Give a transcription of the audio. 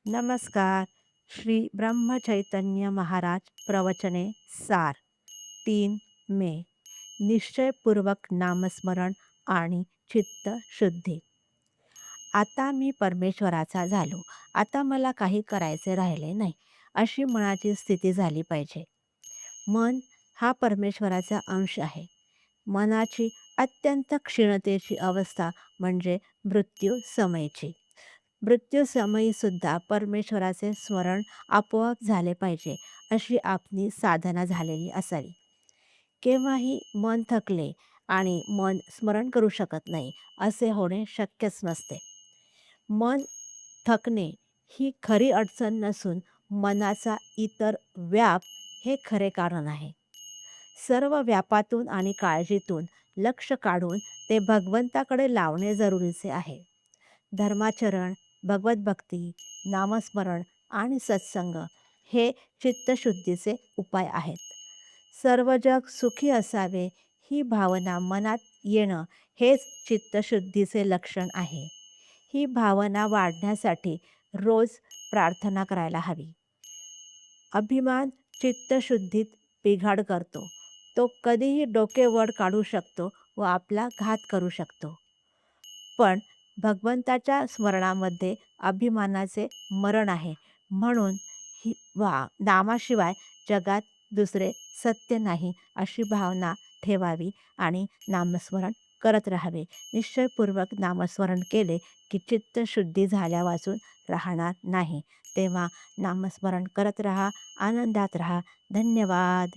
नमस्कार. श्री ब्रह्मचैतन्य महाराज प्रवचने सार 3 मे. निश्चयपूर्वक नामस्मरण आणि चित्त शुद्धी. आता मी परमेश्वराचा झालो. आता मला काही करायचे राहिले नाही, अशी मनाची स्थिती झाली पाहिजे. मन हा परमेश्वराचा अंश आहे. मनाची अत्यंत क्षीणतेची अवस्था म्हणजे मृत्यू समयची. मृत्यू समयी सुद्धा परमेश्वराचे स्मरण आपोआप झाले पाहिजे, अशी आपली साधना झालेली असावी. केव्हाही मन थकले आणि मन स्मरण करू शकत नाही, असे होणे शक्यच नसते. मन थकणे ही खरी अडचण नसून मनाचा इतर व्याप हे खरे कारण आहे. सर्व व्यापातून आणि काळजीतून लक्ष काढून ते भगवंताकडे लावणे जरुरीचे आहे. धर्माचरण, भगवतभक्ती, नामस्मरण आणि सत्संग हे चित्तशुद्धीचे उपाय आहेत. सर्व जग सुखी असावे ही भावना मनात येणं हेच चित्तशुद्धीचे लक्षण आहे. ही भावना वाढण्यासाठी रोज प्रार्थना करायला हवी. अभिमान चित्तशुद्धीत बिघाड करतो. तो कधीही डोके वर काढू शकतो व आपला घात करू शकतो. पण भगवंताच्या स्मरणामध्ये अभिमानाचे मरण आहे. म्हणून नामाशिवाय जगात दुसरे सत्य नाही, अशी भावना ठेवावी आणि नामस्मरण करत राहावे. निश्चयपूर्वक नामस्मरण केले की चित्तशुद्धी झाल्यावाचून राहणार नाही. तेव्हा नामस्मरण करत राहा, आनंदात राहा. धन्यवाद.